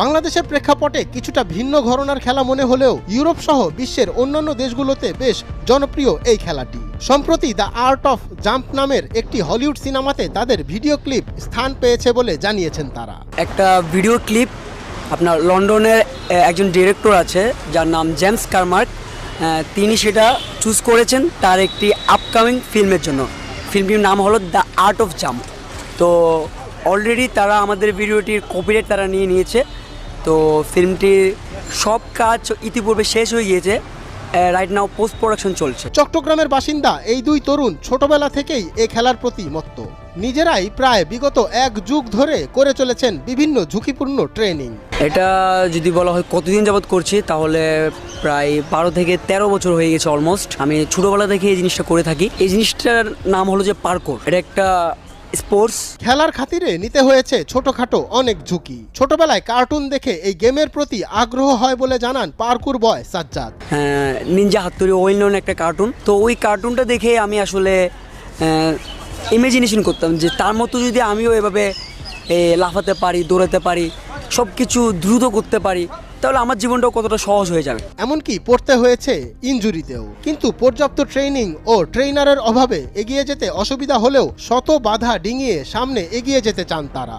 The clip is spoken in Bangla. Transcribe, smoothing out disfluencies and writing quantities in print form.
বাংলাদেশের প্রেক্ষাপটে কিছুটা ভিন্ন ঘরানার খেলা মনে হলেও ইউরোপ সহ বিশ্বের অন্যান্য দেশগুলোতে বেশ জনপ্রিয় এই খেলাটি। সম্প্রতি দ্য আর্ট অফ জাম্প নামের একটি হলিউড সিনেমাতে তাদের ভিডিও ক্লিপ স্থান পেয়েছে বলে জানিয়েছেন তারা। একটা ভিডিও ক্লিপ আপনার লন্ডনের একজন ডিরেক্টর আছে যার নাম জেমস কারমার্ক, তিনি সেটা চুজ করেছেন তার একটি আপকামিং ফিল্মের জন্য। ফিল্মটির নাম হলো দ্য আর্ট অফ জাম্প। তো অলরেডি তারা আমাদের ভিডিওটির কপিরাইট তারা নিয়ে নিয়েছে। তো ফিল্মটির সব কাজ ইতিপূর্বে শেষ হয়ে গিয়েছে, রাইট নাও পোস্ট প্রোডাকশন চলছে। চট্টগ্রামের বাসিন্দা এই দুই তরুণ ছোটবেলা থেকেই এই খেলার প্রতি মত্ত। নিজেরাই প্রায় বিগত 1 যুগ ধরে করে চলেছেন বিভিন্ন ঝুঁকিপূর্ণ ট্রেনিং। এটা যদি বলা হয় কতদিন যাবত করছি, তাহলে প্রায় 12 থেকে 13 বছর হয়ে গেছে অলমোস্ট। আমি ছোটোবেলা থেকে এই জিনিসটা করে থাকি। এই জিনিসটার নাম হলো যে পার্কোর। এটা একটা স্পোর্টস। খেলার খাতিরে নিতে হয়েছে ছোটখাটো অনেক ঝুঁকি। ছোটবেলায় কার্টুন দেখে এই গেমের প্রতি আগ্রহ হয় বলে জানান পার্কুর বয় সাজ্জাদ। নিনজা হাতুড়ি ওয়েল নোন একটা কার্টুন। তো ওই কার্টুনটা দেখে আমি আসলে ইমাজিনেশন করতাম যে তার মতো যদি আমিও এভাবে লাফাতে পারি, দৌড়াতে পারি, সব কিছু দ্রুত করতে পারি, তাহলে আমার জীবনটাও কতটা সহজ হয়ে যাবে। এমনকি পড়তে হয়েছে ইনজুরিতেও। কিন্তু পর্যাপ্ত ট্রেনিং ও ট্রেনারের অভাবে এগিয়ে যেতে অসুবিধা হলেও শত বাধা ডিঙিয়ে সামনে এগিয়ে যেতে চান তারা।